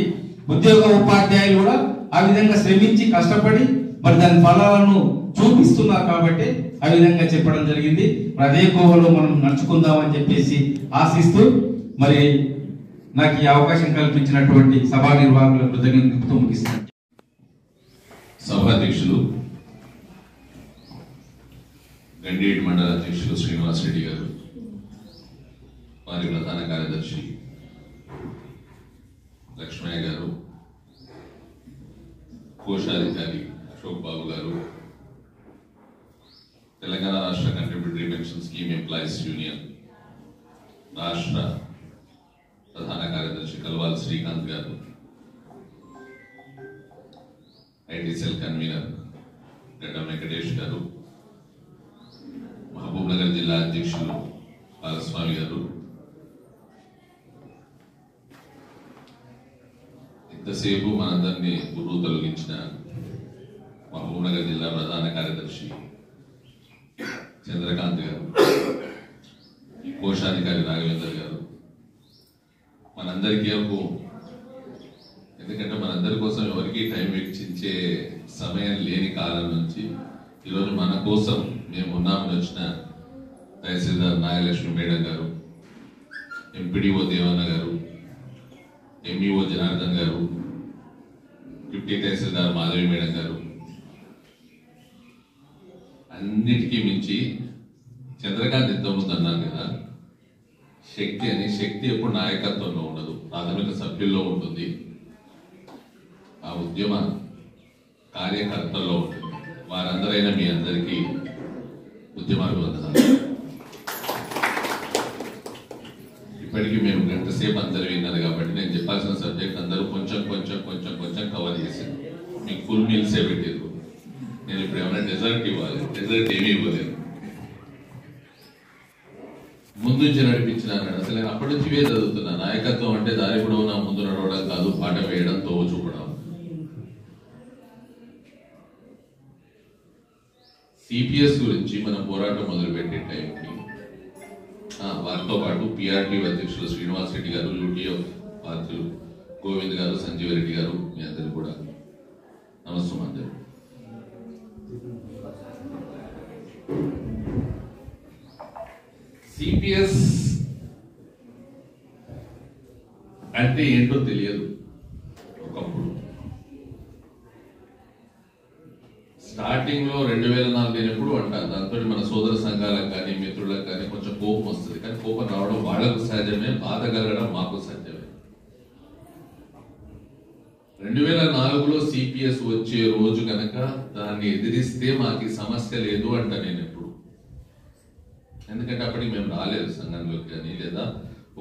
ఉద్యోగ ఉపాధ్యాయులు కూడా ఆ విధంగా శ్రమించి కష్టపడి మరి దాని ఫలాలను చూపిస్తున్నారు కాబట్టి ఆ విధంగా చెప్పడం జరిగింది. అదే కోవలో మనం నడుచుకుందామని చెప్పేసి ఆశిస్తూ మరి నాకు ఈ అవకాశం కల్పించినటువంటి సభా నిర్వాహకుల కృతజ్ఞతలు ముగిస్తున్నాను. సభాధ్యక్షులు గండీడు మండల అధ్యక్షులు శ్రీనివాస్ రెడ్డి గారు, వారి ప్రధాన కార్యదర్శి లక్ష్మయ్య గారు, కోశాధికారి అశోక్ బాబు గారు, తెలంగాణ రాష్ట్ర contributory pension scheme employees union రాష్ట్ర ప్రధాన కార్యదర్శి కల్వాల్ శ్రీకాంత్ గారు, ఐటీ సెల్ కన్వీనర్ గడ్డం వెంకటేష్ గారు, మహబూబ్ నగర్ జిల్లా అధ్యక్షులు బాలస్వామి గారు, ఇంతసేపు మనందరినీ గురువు తొలగించిన మహబూబ్ నగర్ జిల్లా ప్రధాన కార్యదర్శి చంద్రకాంత్ గారు, కోశాధికారి రాఘవేందర్ గారు, మనందరికీ ఎందుకంటే మనందరి కోసం ఎవరికి టైం వెచ్చించే సమయం లేని కాలం నుంచి ఈరోజు మన కోసం మేము ఉన్నామని వచ్చిన తహసీల్దార్ నాగలక్ష్మి మేడం గారు, ఎంపీడీఓ దేవన్న గారు, ఎంఈఓ జనార్దన్ గారు, డిప్యూటీ తహసీల్దార్ మాధవి మేడం గారు, అన్నిటికీ మించి చంద్రకాంత్ ఇంతకుముందు అన్నారు కదా, శక్తి ఎప్పుడు నాయకత్వంలో ఉండదు, ప్రాథమిక సభ్యుల్లో ఉంటుంది, ఆ ఉద్యమ కార్యకర్తల్లో ఉంటుంది. వారందరైనా మీ అందరికీ ఉద్యమాలు వందనాలు. ఇప్పటికీ మేము గంట సేపు అందరూ విన్నారు కాబట్టి నేను చెప్పాల్సిన సబ్జెక్ట్ అందరూ కొంచెం కొంచెం కొంచెం కొంచెం కవర్ చేశాను. మీకు ఫుల్ మీల్సే పెట్టారు. నేను ఇప్పుడు ఏమైనా డెజర్ట్ ఇవ్వాలి, డెజర్ట్ ఏమీ ఇవ్వలేదు. నుంచి నడిపించిన అన్నాడు. అసలు నేను అప్పటి నుంచి ఇవే చదువుతున్నా. నాయకత్వం అంటే దారి పొడవునా ముందు నడవడం కాదు, పాట వేయడం, తోవ చూపడం. సిపిఎస్ గురించి మనం పోరాటం మొదలుపెట్టే టైంకి వారితో పాటు పిఆర్టీ అధ్యక్షులు శ్రీనివాస్ రెడ్డి గారు, యూటీఎఫ్ పార్టీలు గోవింద్ గారు, సంజీవ్ రెడ్డి గారు, మీ అందరు కూడా నమస్కారం. సిపిఎస్ అంటే ఏంటో తెలియదు ఒకప్పుడు. స్టార్టింగ్ లో 2004 నేను ఎప్పుడు అంటాను, దాంతో మన సోదర సంఘాలకు కానీ మిత్రులకు కానీ కొంచెం కోపం వస్తుంది. కానీ కోపం రావడం వాళ్ళకు సహజమే, బాధ కలగడం మాకు సహజమే. 2004లో సిపిఎస్ వచ్చే రోజు కనుక దాన్ని ఎదిరిస్తే మాకు సమస్య లేదు అంట నేను ఎప్పుడు. ఎందుకంటే అప్పటికి మేము రాలేదు సంఘంలోకి కానీ, లేదా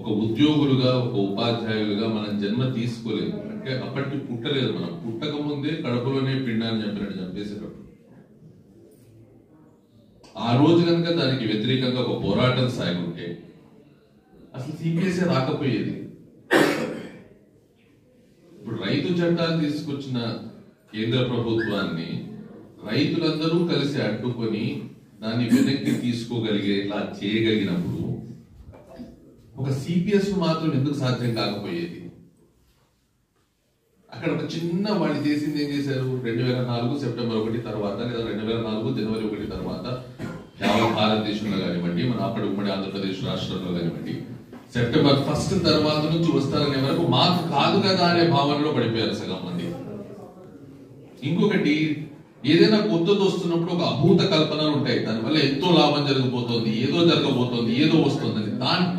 ఒక ఉద్యోగులుగా ఒక ఉపాధ్యాయులుగా మనం జన్మ తీసుకోలేదు. అంటే అప్పటికి పుట్టలేదు. మనం పుట్టక ముందే కడుపులోనే పిండాన్ని చంపినట్టు చంపేసేటప్పుడు. ఆ రోజు కనుక దానికి వ్యతిరేకంగా ఒక పోరాటం సాగుంటే అసలు సిపిఎస్ రాకపోయేది. ఇప్పుడు రైతు చట్టాలు తీసుకొచ్చిన కేంద్ర ప్రభుత్వాన్ని రైతులందరూ కలిసి అడ్డుకొని దాన్ని వెనక్కి తీసుకోగలిగేలా చేయగలిగినప్పుడు ఒక సిపిఎస్ మాత్రం ఎందుకు సాధ్యం కాకపోయేది? అక్కడ ఒక చిన్న వాళ్ళు చేసింది ఏం చేశారు? 2004 సెప్టెంబర్ 1 తర్వాత, లేదా 2004 జనవరి 1 తర్వాత యావత్ భారతదేశంలో కానివ్వండి, మన అప్పటి ఉమ్మడి ఆంధ్రప్రదేశ్ రాష్ట్రంలో కానివ్వండి, సెప్టెంబర్ 1 తర్వాత నుంచి వస్తారనే వరకు మాకు కాదు కదా అనే భావనలో పడిపోయారు సగం మంది. ఇంకొకటి, ఏదైనా కొత్తది వస్తున్నప్పుడు ఒక అభూత కల్పనలు ఉంటాయి. దానివల్ల ఎంతో లాభం జరగబోతోంది, ఏదో జరగబోతోంది, ఏదో వస్తుందని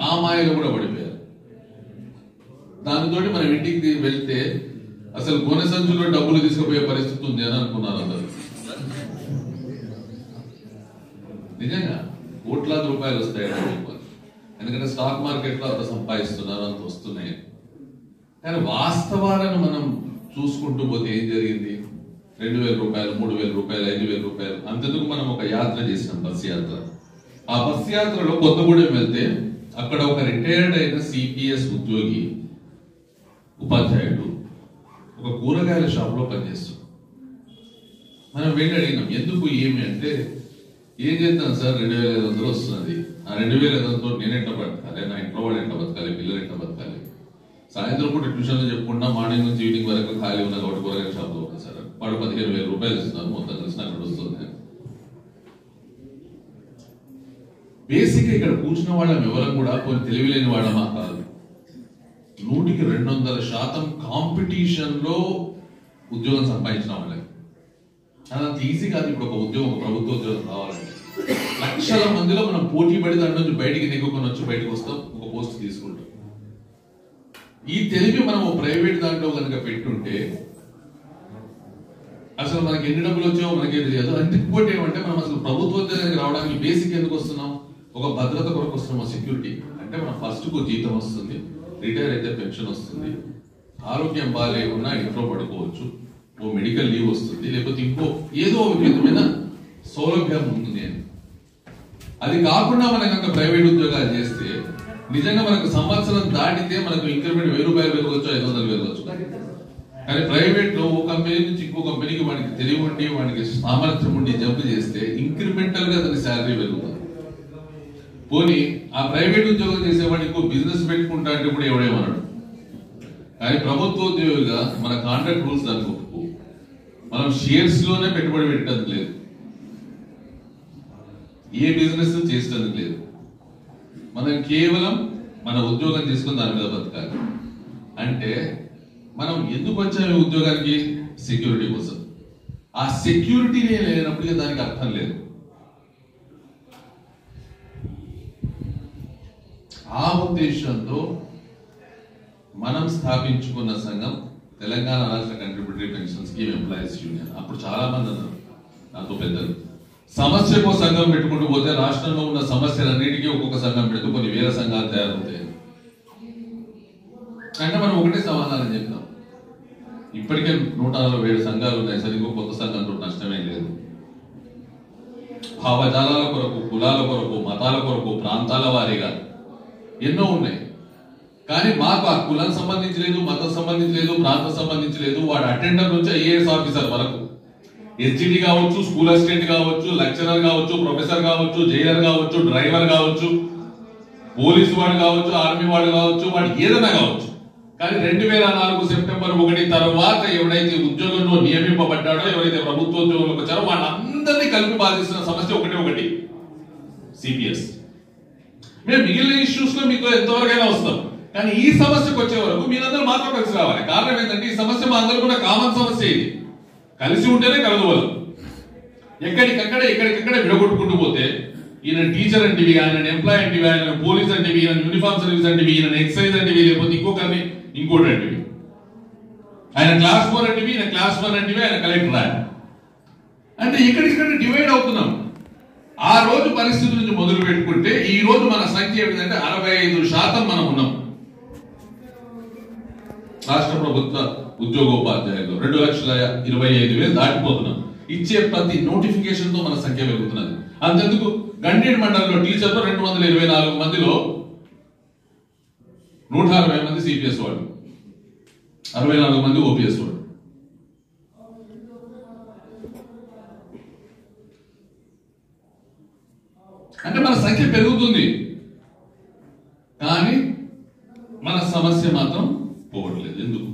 ఆ మాయలో కూడా పడిపోయారు. దానితో మనం ఇంటికి వెళ్తే అసలు కొనే సంచులో డబ్బులు తీసుకుపోయే పరిస్థితి ఉంది అని అనుకున్నారు అందరూ. నిజంగా కోట్లాది రూపాయలు వస్తాయి, ఎందుకంటే స్టాక్ మార్కెట్ లో అంత సంపాదిస్తున్నారు, అంత వస్తున్నాయి. కానీ వాస్తవాలను మనం చూసుకుంటూ పోతే ఏం జరిగింది? 2,000 రూపాయలు, 3,000 రూపాయలు, 5,000 రూపాయలు. అంతెందుకు మనం ఒక యాత్ర చేసినాం, బస్ యాత్ర. ఆ బస్ యాత్రలో కొత్తగూడెం వెళ్తే అక్కడ ఒక రిటైర్డ్ అయిన సిపిఎస్ ఉద్యోగి ఉపాధ్యాయుడు ఒక కూరగాయల షాప్ లో పనిచేస్తాడు. మనం వెళ్ళి అడిగినాం ఎందుకు ఏమి అంటే, ఏం చేస్తాను సార్, 2,500 వస్తున్నది. ఆ 2,500తో నేను ఎట్లా బతకాలి, నా ఇంట్లో వాళ్ళు ఎట్లా బతకాలి, పిల్లలు ఎట్లా బతకాలి, సాయంత్రం పూట ట్యూషన్లో చెప్పుకుంటా మార్నింగ్ నుంచి ఈవినింగ్ వరకు ఖాళీ ఉన్న కాబట్టి కూరగాయల షాప్ లో ఉంటాను సార్. వాడు 15,000 రూపాయలు ఇస్తున్నారు, మొత్తం కలిసి అక్కడ వస్తుంది. బేసిక్ ఇక్కడ కూర్చున్న వాళ్ళం ఎవరం కూడా కొన్ని తెలివిలేని వాళ్ళమా కాదు. 100కి 200% కాంపిటీషన్ లో ఉద్యోగం సంపాదించిన వాళ్ళకి. అంత ఈజీ కాదు ఇప్పుడు ఒక ఉద్యోగం, ప్రభుత్వ ఉద్యోగం కావాలంటే. లక్షల మందిలో మనం పోటీ పడి దాని నుంచి బయటికి నెగ్గుకొని వచ్చి బయటకు వస్తాం, ఒక పోస్ట్ తీసుకుంటాం. ఈ తెలివి మనం ప్రైవేట్ దాంట్లో కనుక పెట్టుంటే అసలు మనకి ఎన్ని డబ్బులు వచ్చాయో మనకే తెలియదు. అంటే ఇంకోటి ఏమంటే, మనం అసలు ప్రభుత్వ ఉద్యోగానికి రావడానికి బేసిక్ ఎందుకు వస్తున్నాం? ఒక భద్రత కొరకు వస్తున్నాం, సెక్యూరిటీ. అంటే మనం ఫస్ట్ కు జీతం వస్తుంది, రిటైర్ అయితే పెన్షన్ వస్తుంది, ఆరోగ్యం బాగాలేకున్నా ఇంట్లో పడుకోవచ్చు, ఓ మెడికల్ లీవ్ వస్తుంది, లేకపోతే ఇంకో ఏదో ఒక విధమైన సౌలభ్యం ఉంటుంది. అది కాకుండా మనం కనుక ప్రైవేట్ ఉద్యోగాలు చేస్తే నిజంగా మనకు సంవత్సరం దాటితే మనకు ఇంక్రిమెంట్ 1,000 రూపాయలు పెరగవచ్చు, 500 పెరగవచ్చు. కానీ ప్రైవేట్ లో ఒక కంపెనీ నుంచి ఇంకో కంపెనీకి వాడికి తెలివి ఉండి, వాడికి సామర్థ్యం ఉండి జంప్ చేస్తే ఇంక్రిమెంటల్ గా దాని శాలరీ పెరుగుతుంది. పోనీ ఆ ప్రైవేట్ ఉద్యోగం చేసేవాడికి ఇంకో బిజినెస్ పెట్టుకుంటా అంటే కూడా ఎవడేమన్నాడు. కానీ ప్రభుత్వ ఉద్యోగులుగా మన కాంట్రాక్ట్ రూల్స్ దానికి ఒప్పుకో. మనం షేర్స్ లోనే పెట్టుబడి పెట్టడానికి లేదు, ఏ బిజినెస్ చేసేందుకు లేదు. మనం కేవలం మన ఉద్యోగం తీసుకుని దాని మీద బతకాలి. అంటే మనం ఎందుకు వచ్చాము ఉద్యోగానికి? సెక్యూరిటీ కోసం. ఆ సెక్యూరిటీ లేనప్పటికీ దానికి అర్థం లేదు. ఆ ఉద్దేశంతో మనం స్థాపించుకున్న సంఘం తెలంగాణ రాష్ట్ర contributory pension scheme employees union. అప్పుడు చాలా మంది అన్నారు నాతో పెద్దలు, సమస్యకు సంఘం పెట్టుకుంటూ పోతే రాష్ట్రంలో ఉన్న సమస్యలన్నిటికీ ఒక్కొక్క సంఘం పెడుతూ కొన్ని వేల సంఘాలు తయారవుతాయి. అంటే మనం ఒకటే సమాధానం చెప్తాం, ఇప్పటికే 147 సంఘాలు ఉన్నాయి సార్, ఇంకో కొత్త సంఘంతో నష్టమే లేదు. భావజాలాల కొరకు, కులాల కొరకు, మతాల కొరకు, ప్రాంతాల వారీగా ఎన్నో ఉన్నాయి. కానీ మాకు ఆ కులం సంబంధించలేదు, మతం సంబంధించలేదు, ప్రాంతం సంబంధించలేదు. వాడు అటెండర్ నుంచి ఐఏఎస్ ఆఫీసర్ వరకు, ఎస్జిటి కావచ్చు, స్కూల్ అసిస్టెంట్ కావచ్చు, లెక్చరర్ కావచ్చు, ప్రొఫెసర్ కావచ్చు, జైలర్ కావచ్చు, డ్రైవర్ కావచ్చు, పోలీసు వాడు కావచ్చు, ఆర్మీ వాడు కావచ్చు, వాడు ఏదైనా కావచ్చు. కానీ 2004 సెప్టెంబర్ 1 తర్వాత ఎవడైతే ఉద్యోగంలో నియమింపబడ్డాడో, ఎవరైతే ప్రభుత్వ ఉద్యోగంలోకి వచ్చారో వాళ్ళందరినీ కలిపి బాధిస్తున్న సమస్య ఒకటి సిపిఎస్. మేము మిగిలిన ఇష్యూస్ లో మీకు ఎంతవరకైనా వస్తాం, కానీ ఈ సమస్యకు వచ్చే వరకు మీరందరూ మాత్రం కలిసి రావాలి. కారణం ఏంటంటే ఈ సమస్య మా అందరూ కూడా కామన్ సమస్య. ఇది కలిసి ఉంటేనే కలగవలం. ఎక్కడికక్కడ విడగొట్టుకుంటూ పోతే ఈయన టీచర్ అంటివి, ఆయన ఎంప్లాయ్ అంటివి, ఆయన పోలీస్ అంటివి, ఈయన యూనిఫామ్ సర్వీస్ అంటివి, ఈయన ఎక్సైజ్ అంటివి, లేకపోతే ఇంకొకరిని ఇంకోటి అంటివి, ఆయన క్లాస్ 4 అంటివి, ఈయన క్లాస్ 1 అంటివి, ఆయన కలెక్టర్ అంటే ఎక్కడిక్కడ డివైడ్ అవుతున్నాం. ఆ రోజు పరిస్థితి నుంచి మొదలు పెట్టుకుంటే ఈ రోజు మన సంఖ్య ఏమిటంటే 65% మనం ఉన్నాం. రాష్ట్ర ప్రభుత్వ ఉద్యోగోపాధ్యాయులు 2,25,000 దాటిపోతున్నాం. ఇచ్చే ప్రతి నోటిఫికేషన్ తో మన సంఖ్య పెరుగుతున్నది. అంతెందుకు గండేడ్ మండలంలో టీచర్లు 224 మందిలో 160 మంది సిపిఎస్ వాడు, 64 మంది ఓపీఎస్ వాడు. అంటే మన సంఖ్య పెరుగుతుంది, కానీ మన సమస్య మాత్రం పోవట్లేదు. ఎందుకు?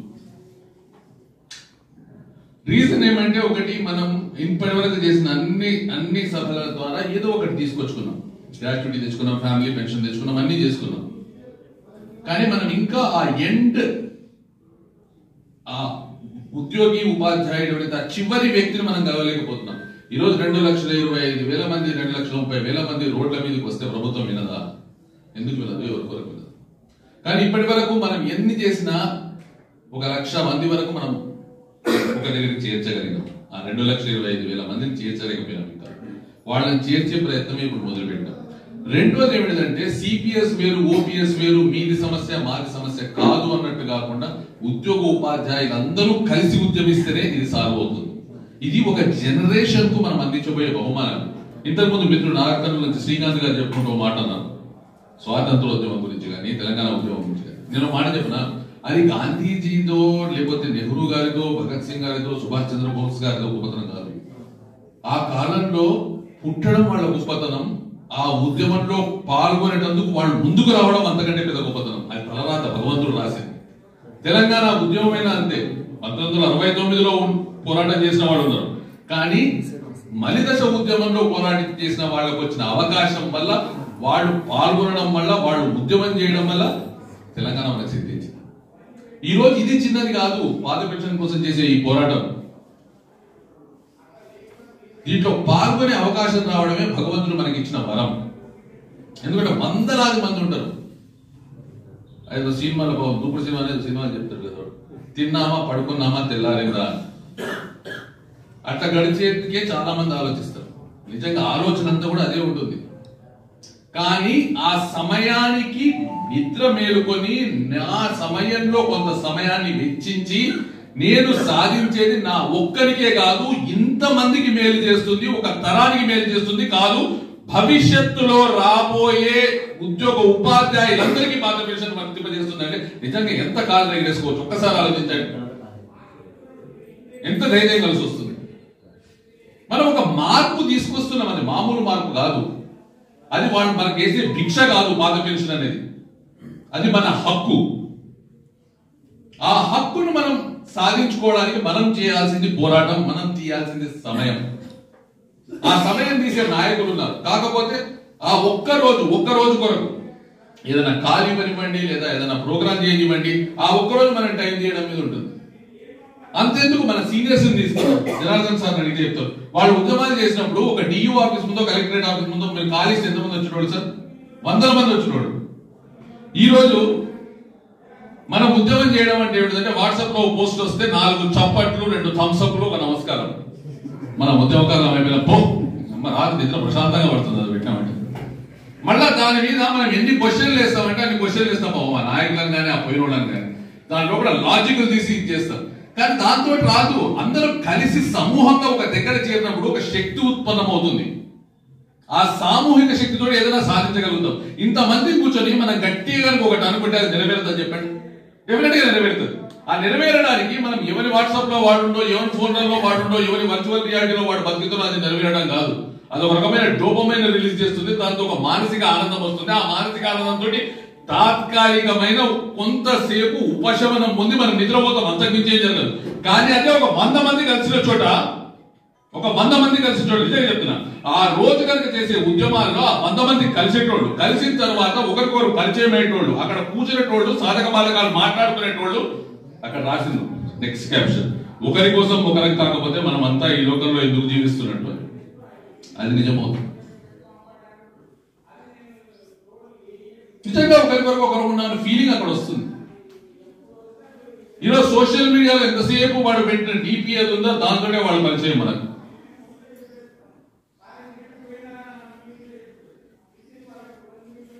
రీజన్ ఏమంటే ఒకటి, మనం ఇప్పటివరకు చేసిన అన్ని సభల ద్వారా ఏదో ఒకటి తీసుకొచ్చుకున్నాం. గ్రాట్యుటీ తెచ్చుకున్నాం, ఫ్యామిలీ పెన్షన్ తెచ్చుకున్నాం, అన్ని చేసుకున్నాం. కానీ మనం ఇంకా ఆ ఎండ్, ఆ ఉద్యోగి ఉపాధ్యాయుడు ఆ చివరి వ్యక్తిని మనం కలవలేకపోతున్నాం. ఈరోజు 2,25,000 మంది, 2,30,000 మంది రోడ్ల మీదకి వస్తే ప్రభుత్వం వినదా? ఎందుకు వినదు? ఎవరి కొరకు వినదు? కానీ ఇప్పటి వరకు మనం ఎన్ని చేసినా 1,00,000 మంది వరకు మనం ఒక దగ్గరికి చేర్చగలిగాం. ఆ 2,25,000 మందిని చేర్చలేకపోయినాం. ఇంకా వాళ్ళని చేర్చే ప్రయత్నం ఇప్పుడు మొదలు పెట్టాం. రెండోది ఏమిటంటే సిపిఎస్ వేరు, ఓపీఎస్ వేరు, మీది సమస్య మాది సమస్య కాదు అన్నట్టు కాకుండా ఉద్యోగ ఉపాధ్యాయులు అందరూ కలిసి ఉద్యమిస్తేనే ఇది సాల్వ్ అవుతుంది. ఇది ఒక జనరేషన్ కు మనం అందించబోయే బహుమానం. ఇంతకుముందు మిత్రుడు నాగర్కర్నూలు నుంచి శ్రీకాంత్ గారు చెప్పుకుంటూ మాట అన్నారు స్వాతంత్రోద్యమం గురించి కానీ, తెలంగాణ ఉద్యమం గురించి కానీ. నేను మాట చెప్పిన, అది గాంధీజీతో, లేకపోతే నెహ్రూ గారితో, భగత్ సింగ్ గారితో, సుభాష్ చంద్రబోస్ గారితో గొప్పతనం కాదు. ఆ కాలంలో పుట్టడం వాళ్ళ గొప్పతనం, ఆ ఉద్యమంలో పాల్గొనేటందుకు వాళ్ళు ముందుకు రావడం అంతకంటే పెద్ద గొప్పతనం. అది తలరాత భగవంతుడు రాసింది. తెలంగాణ ఉద్యమమైనా అంతే. 1969లో పోరాటం చేసిన వాళ్ళు ఉన్నారు, కానీ మలిదశ ఉద్యమంలో పోరాటం చేసిన వాళ్ళకు వచ్చిన అవకాశం వల్ల, వాళ్ళు పాల్గొనడం వల్ల, వాళ్ళు ఉద్యమం చేయడం వల్ల తెలంగాణ మనకు సిద్ధించింది. ఈ రోజు ఇది చిన్నది కాదు. పాత పెన్షన్ కోసం చేసే ఈ పోరాటం, దీంట్లో పాల్గొనే అవకాశం రావడమే భగవంతుడు మనకి ఇచ్చిన వరం. ఎందుకంటే వందలాది మంది ఉంటారు. అయితే సినిమాలో దూకుడు సినిమా అనేది సినిమాలు చెప్తారు కదా, తిన్నామా పడుకున్నామా తెల్లారిందా, అట్లా గడిచేందుకే చాలా మంది ఆలోచిస్తారు. నిజంగా ఆలోచన అంతా కూడా అదే ఉంటుంది. కానీ ఆ సమయానికి నిద్ర మేలుకొని, నా సమయంలో కొంత సమయాన్ని వెచ్చించి నేను సాధించేది నా ఒక్కరికే కాదు, ఇంతమందికి మేలు చేస్తుంది, ఒక తరానికి మేలు చేస్తుంది కాదు, భవిష్యత్తులో రాబోయే ఉద్యోగ ఉపాధ్యాయులందరికీ పాత పెన్షన్ వర్తింపజేస్తుంది. అంటే నిజంగా ఎంత కాలం ఎగరేసుకోవచ్చు? ఒక్కసారి ఆలోచించండి, ఎంత ధైర్యం కలిసి వస్తుంది. మనం ఒక మార్పు తీసుకొస్తున్నాం, అది మామూలు మార్పు కాదు. అది వాళ్ళు మనకు వేసే భిక్ష కాదు. పాత పెన్షన్ అనేది అది మన హక్కు. ఆ హక్కును మనం సాధించుకోవడానికి మనం చేయాల్సింది పోరాటం, మనం తీయాల్సింది సమయం. ఆ సమయం తీసే నాయకులు ఉన్నారు. కాకపోతే ఆ ఒక్క రోజు కొరకు ఏదైనా ఖాళీ పనివ్వండి, లేదా ఏదైనా ప్రోగ్రామ్ చేయనివ్వండి, ఆ ఒక్కరోజు మనం టైం తీయడం మీద ఉంటుంది. అంతేందుకు మన సీనియర్స్ తీసుకున్నాం. జనార్దన్ సార్ అడిగితే చెప్తారు, వాళ్ళు ఉద్యమాలు చేసినప్పుడు ఒక డియూ ఆఫీస్ ముందో, కలెక్టరేట్ ఆఫీస్ ముందో మీరు ఖాళీ ఎంతమంది వచ్చినోడు సార్? 100 మంది వచ్చినోడు. ఈ రోజు మనం ఉద్యమం చేయడం అంటే ఏమిటంటే, వాట్సాప్ లో పోస్ట్ వస్తే 4 చప్పట్లు, 2 థమ్స్అప్లు, ఒక నమస్కారం. మన ఉద్యమకాలం అయిపోయిన పో రాత్రి నిద్ర ప్రశాంతంగా పడుతుంది అది పెట్టామంటే. మళ్ళా దాని మీద మనం ఎన్ని క్వశ్చన్లు వేస్తామంటే అన్ని క్వశ్చన్లు వేస్తాం మా నాయకులను కానీ, ఆ పోయిన వాళ్ళని కానీ. దాంట్లో కూడా లాజికల్ తీసి చేస్తాం. కానీ దాంతో రాదు. అందరూ కలిసి సమూహంగా ఒక దగ్గర చేరినప్పుడు ఒక శక్తి ఉత్పన్నం అవుతుంది. ఆ సామూహిక శక్తితో ఏదైనా సాధించగలుగుతాం. ఇంతమంది కూర్చొని మనం గట్టిగా ఒకటి అనుకుంటే అది నెరవేరుతుంది చెప్పండి, డెఫినెట్ గా నెరవేరుతుంది. ఆ నెరవేరడానికి మనం ఎవరి వాట్సాప్ లో వాడుండో, ఎవరి ఫోన్లలో వాడుండో, ఎవరి వర్చువల్ రియాలిటీలో వాడు బతుకుతున్నా అది నెరవేరడం కాదు. అది ఒక రకమైన డోపమైన్ రిలీజ్ చేస్తుంది, దాంతో ఒక మానసిక ఆనందం వస్తుంది. ఆ మానసిక ఆనందంతో తాత్కాలికమైన కొంతసేపు ఉపశమనం పొంది మనం నిద్రపోతాం, అంతకుమించి ఏం జరగదు. కానీ అదే ఒక 100 మంది కలిసిన చోట నిజంగా చెప్తున్నా, ఆ రోజు కనుక చేసే ఉద్యమాల్లో ఆ 100 మంది కలిసేటోళ్ళు, కలిసిన తర్వాత ఒకరికొకరు పరిచయం అయ్యేటోళ్ళు, అక్కడ కూర్చునేటోళ్ళు, సాధక బాధకాలు మాట్లాడుకునేటోళ్ళు. అక్కడ రాసింది నెక్స్ట్ క్యాప్షన్, ఒకరి కోసం ఒకరికి కాకపోతే మనం అంతా ఈ లోకంలో ఎందుకు జీవిస్తున్నట్టు. అది నిజమవుతుంది. నిజంగా ఒకరికొరకు ఒకరు ఉన్న ఫీలింగ్ అక్కడ వస్తుంది. ఈరోజు సోషల్ మీడియాలో ఎంతసేపు వాడు పెట్టిన డిపి అది ఉందో దాంతోనే వాళ్ళు పరిచయం మనకు.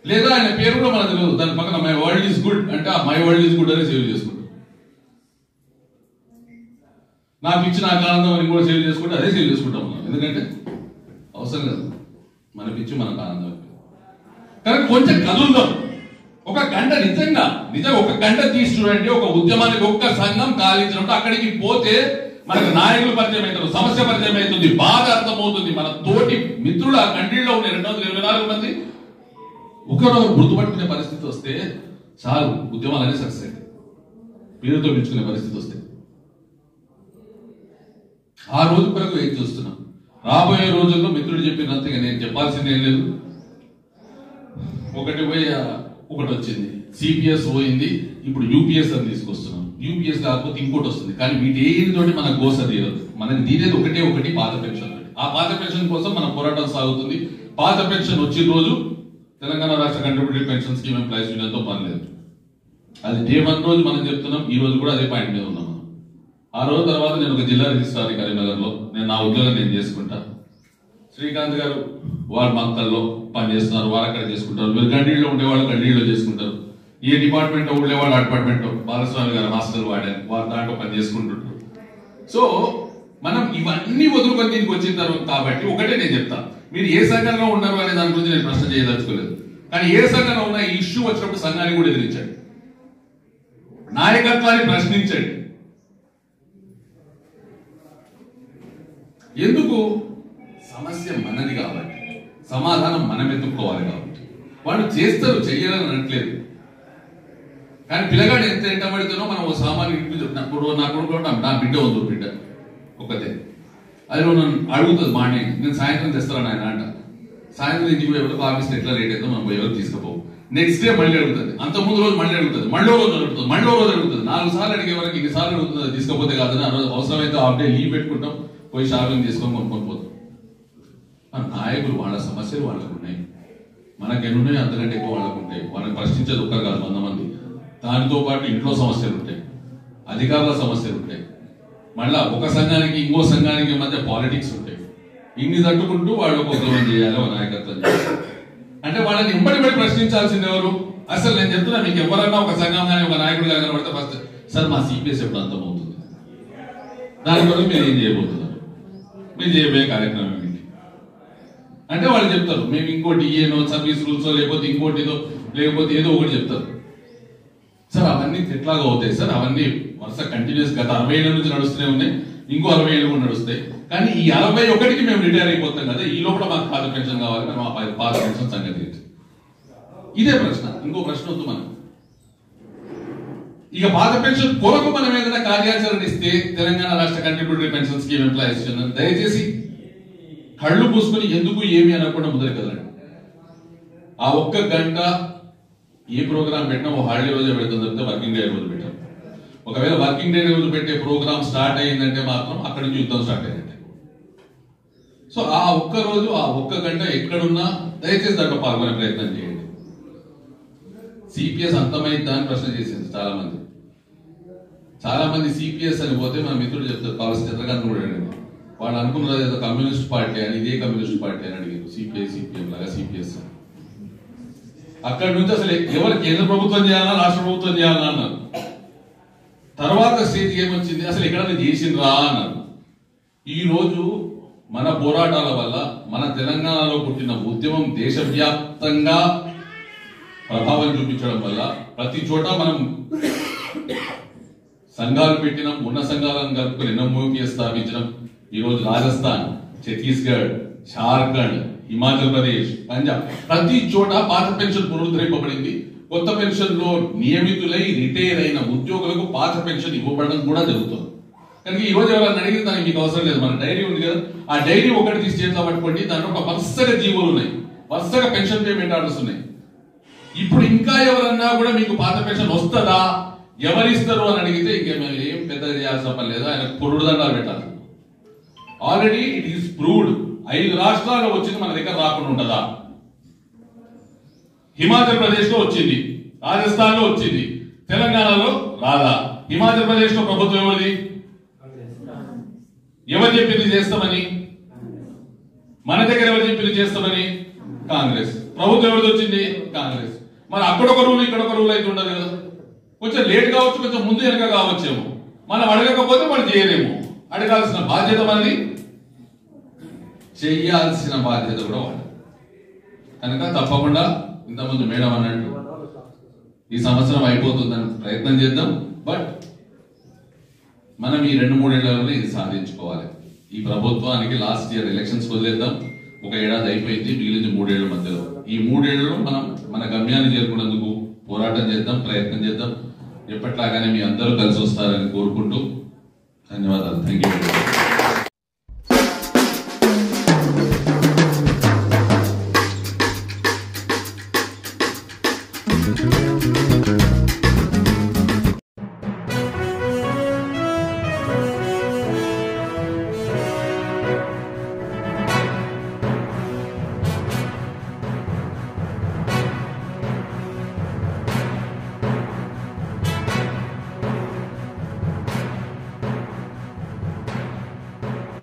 లేదా ఆయన పేరు కూడా మనకు తెలియదు, దాని పక్కన మై వరల్డ్ ఈజ్ గుడ్ అంటే ఆ మై వరల్డ్ ఈజ్ గుడ్ అని సేవ్ చేసుకుంటాం. నాకు ఇచ్చిన ఆనందం అని కూడా సేవ్ చేసుకుంటే అదే సేవ్ చేసుకుంటాం మనం, ఎందుకంటే అవసరం లేదు, మన పిచ్చి మనకు ఆనందం. కానీ కొంచెం కదులుదాం, ఒక గంట నిజంగా ఒక గంట తీసి చూడండి. ఒక ఉద్యమానికి ఒక్క సంఘం కాలించినప్పుడు అక్కడికి పోతే మనకు నాయకులు పరిచయం అవుతారు, సమస్య పరిచయం అవుతుంది, బాధ అర్థమవుతుంది. మన తోటి మిత్రులు ఆ కంట్రీలో ఉన్న 224 మంది ఒకరొకరు గుర్తుపట్టుకునే పరిస్థితి వస్తే చాలు, ఉద్యమాలనే సక్సెస్ అవుతాయి. పేరుతో పిలుచుకునే పరిస్థితి వస్తే ఆ రోజు కొరకు వెయిట్ చూస్తున్నాం. రాబోయే రోజుల్లో మిత్రుడు చెప్పినంతగా నేను చెప్పాల్సింది ఏం లేదు. ఒకటి వచ్చింది, సిపిఎస్ పోయింది, ఇప్పుడు యూపీఎస్ అని తీసుకొస్తున్నాం. యూపీఎస్ కాకపోతే ఇంకోటి వస్తుంది. కానీ వీటేదితోటి మన గోస తీరదు. మనకి తీరేది ఒకటి పాత పెన్షన్. ఆ పాత పెన్షన్ కోసం మన పోరాటం సాగుతుంది. పాత పెన్షన్ వచ్చిన రోజు తెలంగాణ రాష్ట్ర కంట్రిబ్యూటరీ పెన్షన్ స్కీమ్ ఎంప్లాయీస్ యూనియన్తో పని లేదు. అది డే 1 రోజు మనం చెప్తున్నాం. ఈ రోజు కూడా అదే పాయింట్ మీద ఉన్నాం. ఆ రోజు తర్వాత నేను ఒక జిల్లా రిజిస్ట్రార్ కరీంనగర్ లో నేను నా ఉద్యోగం నేను చేసుకుంటా. శ్రీకాంత్ గారు వాళ్ళ మంతల్లో పనిచేస్తున్నారు, వారు అక్కడ చేసుకుంటారు. మీరు గండిలో ఉండేవాళ్ళు గండిలో చేసుకుంటారు. ఏ డిపార్ట్మెంట్ ఉండేవాళ్ళు ఆ డిపార్ట్మెంట్. బాలస్వామి గారు హాస్టల్ వాడారు, వారు దాంట్లో పని చేసుకుంటుంటారు. సో మనం ఇవన్నీ వదులుకొని దీనికి వచ్చిన తర్వాత కాబట్టి ఒకటే నేను చెప్తా, మీరు ఏ సంఘంలో ఉన్నారు అనే దాని గురించి నేను ప్రశ్న చేయదలుచుకోలేదు. కానీ ఏ సంఘంలో ఉన్న ఈ ఇష్యూ వచ్చినప్పుడు సంఘాన్ని కూడా ఎదిరించండి, నాయకత్వాన్ని ప్రశ్నించండి. ఎందుకు? సమస్య మనది కాబట్టి, సమాధానం మనం ఎత్తుక్కోవాలి కాబట్టి. వాళ్ళు చేస్తారు, చెయ్యాలని అనట్లేదు. కానీ పిల్లగాడు ఎంత ఎంటబడితేనో మనం ఓ సామాన్య ఇంటి నా కొడుకు నా బిడ్డ ఉంది, బిడ్డ ఒకటే. అది నన్ను అడుగుతుంది మార్నింగ్, నేను సాయంత్రం తెస్తాను ఆయన అంట. సాయంత్రం ఇంటికి ఎవరికి ఆఫీస్లో ఎట్లా లేట్ అయితే మనం ఎవరికి తీసుకుపోవు. నెక్స్ట్ డే మళ్ళీ అడుగుతుంది, అంతకుముందు రోజు మళ్ళీ అడుగుతుంది, మళ్ళీ రోజు అడుగుతుంది, 4 సార్లు అడిగే వరకు ఇన్నిసార్లు అడుగుతుంది. తీసుకపోతే కాదని ఆ రోజు అవసరమైతే హాఫ్ డే లీవ్ పెట్టుకుంటాం, పోయి షాపింగ్ చేసుకొని కొనుక్కొని పోతాం. నాయకులు వాళ్ళ సమస్యలు వాళ్ళకు ఉన్నాయి, మనకు ఎన్ని ఉన్నాయో అంతకంటే ఎక్కువ వాళ్ళకు ఉంటాయి. వాళ్ళని ప్రశ్నించేది ఒక్కరు కాదు, 100 మంది. దానితో పాటు ఇంట్లో సమస్యలు ఉంటాయి, అధికారుల సమస్యలు ఉంటాయి, మళ్ళా ఒక సంఘానికి ఇంకో సంఘానికి మధ్య పాలిటిక్స్ ఉంటాయి. ఇన్ని తట్టుకుంటూ వాళ్ళు ఒక ఉద్యమం చేయాలి, ఒక నాయకత్వం చేయాలి. అంటే వాళ్ళని ఎంబడి ప్రశ్నించాల్సింది ఎవరు? అసలు నేను చెప్తున్నా, మీకు ఎవరన్నా ఒక సంఘం కానీ ఒక నాయకుడు కానీ కనబడితే ఫస్ట్ సార్ మా సిపిఎస్ ఎప్పుడు అంతమవుతుంది, దాని కొరకు మీరు ఏం చేయబోతున్నారు, మీరు చేయబోయే కార్యక్రమం ఏంటి అంటే వాళ్ళు చెప్తారు మేము ఇంకోటి ఏనో సర్వీస్ రూల్స్ లేకపోతే ఇంకోటిదో లేకపోతే ఏదో ఒకటి చెప్తారు. సార్ అవన్నీ ఎట్లాగా అవుతాయి సార్, అవన్నీ వరుస కంటిన్యూస్ గత 60 ఏళ్ళ నుంచి నడుస్తూనే ఉన్నాయి, ఇంకో 60 ఏళ్ళు కూడా నడుస్తాయి. కానీ ఈ 61కి మేము రిటైర్ అయిపోతాం కదా, ఈ లోపల మాకు పాత పెన్షన్ కావాలి, మేము ఆ పాత పెన్షన్ సంగతి. ఇదే ప్రశ్న, ఇంకో ప్రశ్న వద్దు మనం. ఇక పాత పెన్షన్ కొరకు మనం ఏదైనా కార్యాచరణ ఇస్తే తెలంగాణ రాష్ట్ర కంట్రిబ్యూటరీ పెన్షన్ స్కీమ్ ఎంప్లాయీస్ దయచేసి కళ్ళు పూసుకొని ఎందుకు ఏమి అనకుండా మొదలు కదండి. ఆ ఒక్క గంట ఏ ప్రోగ్రామ్ పెట్టినా ఓ హాలిడే రోజే పెడతాం తప్పితే వర్కింగ్ డే రోజు పెట్టాం. ఒకవేళ వర్కింగ్ డే రోజు పెట్టే ప్రోగ్రామ్ స్టార్ట్ అయ్యిందంటే మాత్రం అక్కడి నుంచి యుద్ధం స్టార్ట్ అయ్యిందంటే. సో ఆ ఒక్క రోజు ఆ ఒక్క గంట ఎక్కడున్నా దయచేసి దాంట్లో పాల్గొనే ప్రయత్నం చేయండి. సిపిఎస్ అంతమైందా అని ప్రశ్న చేసింది చాలా మంది సిపిఎస్ అని పోతే మన మిత్రుడు చెప్తారు, కావాల్సిన చంద్రకాంత్ కూడా అడిగారు, వాళ్ళు అనుకున్నారు ఏదో కమ్యూనిస్ట్ పార్టీ అని, ఇదే కమ్యూనిస్ట్ పార్టీ అని అడిగారు. సిపిఎం లాగా సిపిఎస్. అక్కడి నుంచి అసలు ఎవరు కేంద్ర ప్రభుత్వం చేయాలన్నా రాష్ట్ర ప్రభుత్వం చేయాలన్నా అన్నారు. తర్వాత స్టేజ్ ఏమొచ్చింది, అసలు ఎక్కడైనా చేసిండ్రా అన్నారు. ఈ రోజు మన పోరాటాల వల్ల మన తెలంగాణలో పుట్టిన ఉద్యమం దేశవ్యాప్తంగా ప్రభావం చూపించడం వల్ల ప్రతి చోట మనం సంఘాలు పెట్టినాం, ఉన్న సంఘాలను కలుపుకొని ఎన్ఎంఓపీ స్థాపించడం. ఈరోజు రాజస్థాన్, ఛత్తీస్గఢ్, జార్ఖండ్, హిమాచల్ ప్రదేశ్, పంజాబ్ ప్రతి చోట పాత పెన్షన్ పునరుద్ధరింపబడింది. కొత్త పెన్షన్ లో నియమితులై రిటైర్ అయిన ఉద్యోగులకు పాత పెన్షన్ ఇవ్వబడడం కూడా జరుగుతుంది. కానీ ఈ రోజు ఎవరైనా అడిగితే దానికి మీకు అవసరం లేదు, మన డైరీ ఉంది కదా, ఆ డైరీ ఒకటి తీసి చేతిలో పట్టుకోండి, దాంట్లో ఒక వరుసగా జీవోలు ఉన్నాయి, వరుసగా పెన్షన్ పేమెంట్ ఆర్డర్స్ ఉన్నాయి. ఇప్పుడు ఇంకా ఎవరన్నా కూడా మీకు పాత పెన్షన్ వస్తుందా, ఎవరిస్తారు అని అడిగితే ఇంకా మేము ఏం పెద్ద చేయాల్సిన పని లేదా, ఆయన పొరుడు దండాలు పెట్టాలి. Already it is proved. 5 రాష్ట్రాల్లో వచ్చింది, మన దగ్గర రాకుండా ఉంటుందా? హిమాచల్ ప్రదేశ్ లో వచ్చింది, రాజస్థాన్ లో వచ్చింది, తెలంగాణలో రాదా? హిమాచల్ ప్రదేశ్ లో ప్రభుత్వం ఎవరిది? ఎవరు చెప్పింది చేస్తామని? మన దగ్గర ఎవరు చెప్పింది చేస్తామని? కాంగ్రెస్. ప్రభుత్వం ఎవరిది వచ్చింది? కాంగ్రెస్. మరి అక్కడొక రూల్ ఇక్కడొక రూల్ అయితే ఉండదు కదా. కొంచెం లేట్ కావచ్చు, కొంచెం ముందు వెనక కావచ్చేమో. మనం అడగకపోతే మనం చేయలేము. అడగాల్సిన బాధ్యత మనది, చెయ్యాల్సిన బాధ్యత కూడా వాళ్ళు. కనుక తప్పకుండా ఇంతకుముందు మేడం అన్నట్టు ఈ సంవత్సరం అయిపోతుందని ప్రయత్నం చేద్దాం. బట్ మనం ఈ 2-3 ఏళ్లలో ఇది సాధించుకోవాలి. ఈ ప్రభుత్వానికి లాస్ట్ ఇయర్ ఎలక్షన్స్ వదిలేద్దాం, 1 ఏడాది అయిపోయింది, మిగిలింది 3 ఏళ్ల మధ్యలో. ఈ 3 ఏళ్లలో మనం మన గమ్యాన్ని చేరుకునేందుకు పోరాటం చేద్దాం, ప్రయత్నం చేద్దాం. ఎప్పట్లాగానే మీ అందరూ కలిసి వస్తారని కోరుకుంటూ ధన్యవాదాలు. Thank you.